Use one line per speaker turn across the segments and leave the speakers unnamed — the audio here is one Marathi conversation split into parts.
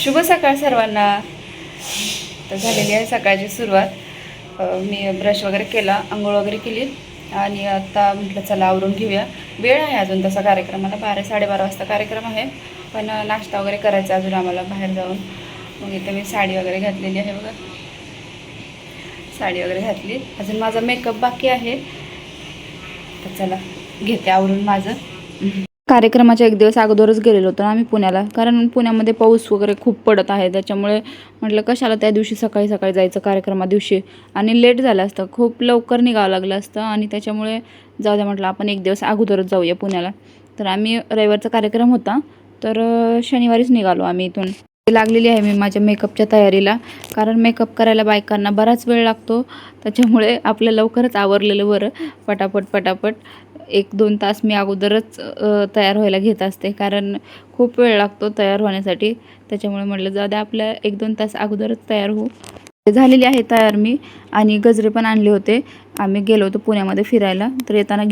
शुभ सकाळ सर्वांना। तर झालेली आहे सकाळची सुरुवात। मी ब्रश वगैरे केला, आंघोळ वगैरे केली आणि आता म्हटलं चला आवरून घेऊया। वेळ आहे अजून तसा कार्यक्रमाला, 12-12:30 वाजता कार्यक्रम आहे, पण नाश्ता वगैरे करायचा अजून आम्हाला बाहेर जाऊन। मग इथे मी साडी वगैरे घातलेली आहे बघा, साडी वगैरे घातली, अजून माझा मेकअप बाकी आहे। तर चला घेते आवरून माझं। कार्यक्रमाच्या एक दिवस अगोदरच गेलेलो होतो आम्ही पुण्याला, कारण पुण्यामध्ये पाऊस वगैरे खूप पडत आहे, त्याच्यामुळे म्हटलं कशाला त्या दिवशी सकाळी सकाळी जायचं कार्यक्रमा दिवशी, आणि लेट झालं असतं, खूप लवकर निघावं लागलं असतं, आणि त्याच्यामुळे जाऊ द्या म्हटलं आपण एक दिवस अगोदरच जाऊया पुण्याला। तर आम्ही रविवारचा कार्यक्रम होता, तर शनिवारीच निघालो आम्ही इथून। लागलेली आहे मी माझ्या मेकअपच्या तयारीला, कारण मेकअप करायला बायकांना बराच वेळ लागतो, त्याच्यामुळे आपलं लवकरच आवरलेलं बरं। पटापट पटापट 1-2 तास मी अगोदरच तयार व्हायला घेत असते, कारण खूप वेळ लागतो तयार होण्यासाठी, त्याच्यामुळे म्हटलं जाऊ द्या आपल्या 1-2 तास अगोदरच तयार होऊ। झालेली आहे तयार मी, आणि गजरे पण आणले होते, आम्ही गेलो होतो पुण्यामध्ये फिरायला, तर येताना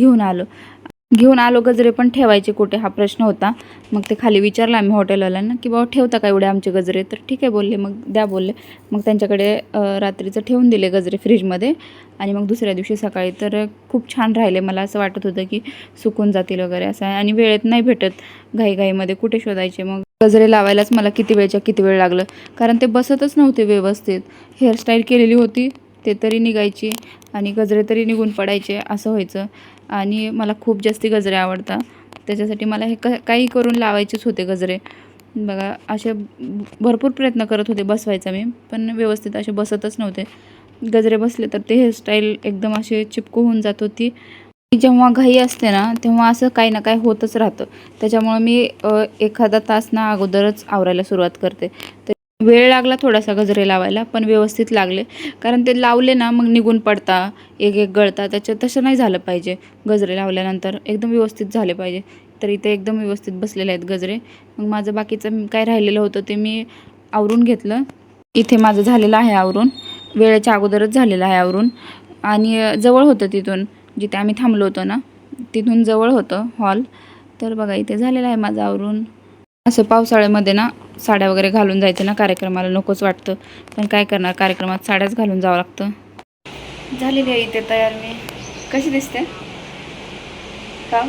घेऊन आलो गजरे, पण ठेवायचे कुठे हा प्रश्न होता। मग ते खाली विचारलं आम्ही हॉटेलवाल्यांना की बाबा ठेवता का एवढे आमचे गजरे, तर ठीक आहे बोलले, मग द्या बोलले। मग त्यांच्याकडे रात्रीचं ठेवून दिले गजरे फ्रीजमध्ये, आणि मग दुसऱ्या दिवशी सकाळी तर खूप छान राहिले। मला असं वाटत होतं की सुकून जातील वगैरे असं, आणि वेळेत नाही भेटत, घाईघाईमध्ये कुठे शोधायचे। मग गजरे लावायलाच मला किती वेळ लागलं, कारण ते बसतच नव्हते व्यवस्थित। हेअरस्टाईल केलेली होती ते तरी निघायची, आणि गजरे तरी निघून पडायचे, असं व्हायचं। आणि मला खूप जास्ती गजरे आवडतात, त्याच्यासाठी मला हे काही करून लावायचेच होते गजरे बघा। असे भरपूर प्रयत्न करत होते बसवायचा मी, पण व्यवस्थित असे बसतच नव्हते। गजरे बसले तर ते हेअरस्टाईल एकदम असे चिपकू होऊन जात होती। जेव्हा घाई असते ना, तेव्हा असं काही ना काही होतच राहतं, त्याच्यामुळे मी एखादा तास ना अगोदरच आवरायला सुरुवात करते। तर वेळ लागला थोडासा गजरे लावायला, पण व्यवस्थित लागले, कारण ते लावले ना मग निघून पडता, एक एक गळता, तसं नाही झालं पाहिजे। गजरे लावल्यानंतर एकदम व्यवस्थित झाले पाहिजे, तर इथे एकदम व्यवस्थित बसलेले आहेत गजरे। मग माझं बाकीचं काय राहिलेलं होतं ते मी आवरून घेतलं। इथे माझं झालेलं आहे आवरून, वेळेच्या अगोदरच झालेलं आहे आवरून, आणि जवळ होतं तिथून, जिथे आम्ही थांबलो होतो ना तिथून जवळ होतं हॉल। तर बघा इथे झालेलं आहे माझं आवरून। असं पावसाळ्यामध्ये ना साड्या वगैरे घालून जायचं ना कार्यक्रमाला नकोच वाटतं, पण काय करणार, कार्यक्रमात साड्याच घालून जावं लागतं। झालेली आहे इथे तयार मी। कशी दिसते का,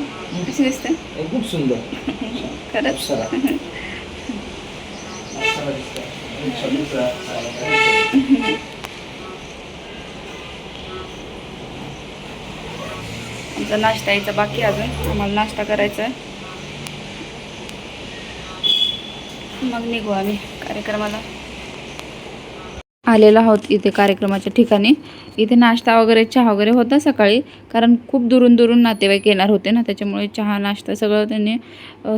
कशी दिसते?
खूप सुंदर
खरंच आमचा नाश्ता यायचा बाकी, अजून आम्हाला नाश्ता करायचा आहे, मग निघू आम्ही कार्यक्रमाला। आलेलो आहोत इथे कार्यक्रमाच्या ठिकाणी। इथे नाश्ता वगैरे चहा वगैरे होता सकाळी, कारण खूप दुरून नातेवाईक येणार होते ना, त्याच्यामुळे चहा नाश्ता सगळं त्यांनी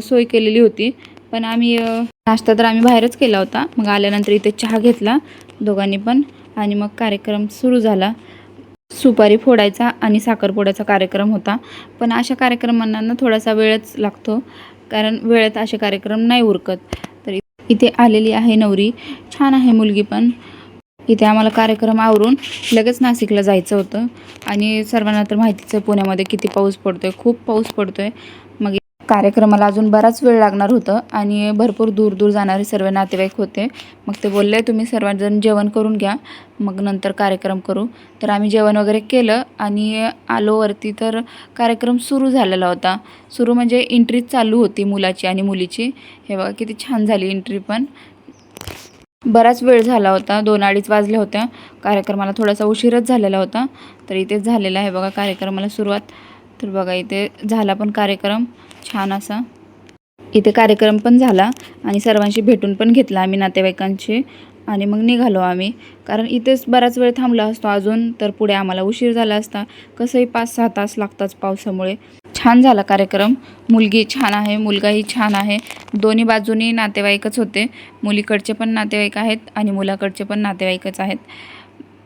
सोय केलेली होती। पण आम्ही नाश्ता तर आम्ही बाहेरच केला होता, मग आल्यानंतर इथे चहा घेतला दोघांनी पण, आणि मग कार्यक्रम सुरू झाला। सुपारी फोडायचा आणि साखरपुड्याचा कार्यक्रम होता, पण अशा कार्यक्रमांना ना थोडासा वेळच लागतो, कारण वेळेत असे कार्यक्रम नाही उरकत। तर इथे आलेली आहे नवरी, छान आहे मुलगी पण। इथे आम्हाला कार्यक्रम आवरून लगेच नाशिकला जायचं होतं, आणि सर्वांना तर माहितीच आहे पुण्यामध्ये किती पाऊस पडतोय, खूप पाऊस पडतोय। मग कार्यक्रमाला अजून बराच वेळ लागणार होतं, आणि भरपूर दूर जाणारे सर्व नातेवाईक होते। मग ते बोलले तुम्ही सर्वजण जेवण करून घ्या, मग नंतर कार्यक्रम करू। तर आम्ही जेवण वगैरे केलं आणि आलो वरती, तर कार्यक्रम सुरू झालेला होता। सुरू म्हणजे एंट्री चालू होती मुलाची आणि मुलीची। हे बघा किती छान झाली एंट्री पण। बराच वेळ झाला होता, 2-2:30 वाजले होते, कार्यक्रमाला थोडासा उशीरच झालेला होता। तर इथे झालेला आहे बघा कार्यक्रमाला सुरुवात। तर बघा इथे झाला पण कार्यक्रम छान असा। इथे कार्यक्रम पण झाला, आणि सर्वांशी भेटून पण घेतला आम्ही नातेवाईकांशी, आणि मग निघालो आम्ही, कारण इथेच बराच वेळ थांबला असतो अजून तर पुढे आम्हाला उशीर झाला असता। कसंही 5-6 तास लागतात पावसामुळे। छान झाला कार्यक्रम, मुलगी छान आहे, मुलगाही छान आहे, दोन्ही बाजूनी नातेवाईकच होते, मुलीकडचे पण नातेवाईक आहेत आणि मुलाकडचे पण नातेवाईकच आहेत।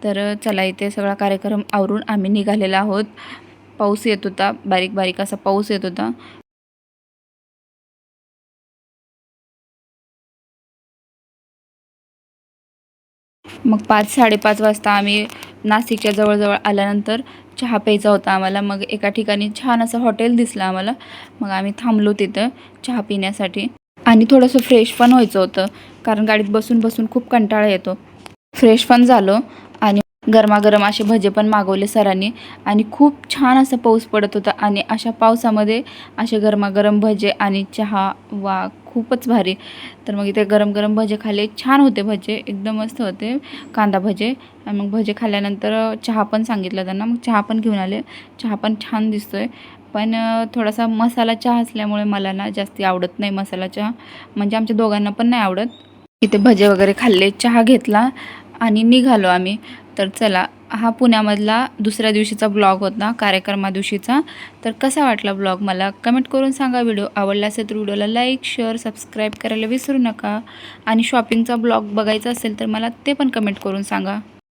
तर चला इथे सगळा कार्यक्रम आवरून आम्ही निघालेलो आहोत। पाऊस येत होता, बारीक बारीक असा पाऊस येत होता। मग 5-5:30 वाजता आम्ही नाशिकच्या जवळ आल्यानंतर चहा प्यायचा होता आम्हाला। मग एका ठिकाणी छान असं हॉटेल दिसलं आम्हाला, मग आम्ही थांबलो तिथं चहा पिण्यासाठी। आणि थोडंसं फ्रेश पण व्हायचं होतं, कारण गाडीत बसून बसून खूप कंटाळा येतो. फ्रेश पण झालो आणि गरमागरम असे भजे पण मागवले सरांनी आणि खूप छान असं पाऊस पडत होता आणि अशा पावसामध्ये असे गरमागरम भजे आणि चहा, वा खूपच भारी. तर मग इथे गरम गरम भजे खाल्ले, छान होते भजे, एकदम मस्त होते कांदा भजे. आणि मग भजे खाल्ल्यानंतर चहा पण सांगितलं त्यांना, मग चहा पण घेऊन आले. चहा पण छान दिसतोय, पण थोडासा मसाला चहा असल्यामुळे मला ना जास्ती आवडत नाही मसाला चहा, म्हणजे आमच्या दोघांना पण नाही आवडत. इथे भजे वगैरे खाल्ले, चहा घेतला आणि निघालो आम्ही. तर चला, हा पुण्यामधला दुसऱ्या दिवशीचा ब्लॉग होता, कार्यक्रमा दिवशीचा. तर कसा वाटला ब्लॉग मला कमेंट करून सांगा. व्हिडिओ आवडला असेल तर व्हिडिओला लाईक, शेअर, सबस्क्राईब करायला विसरू नका. आणि शॉपिंगचा ब्लॉग बघायचा असेल तर मला ते पण कमेंट करून सांगा.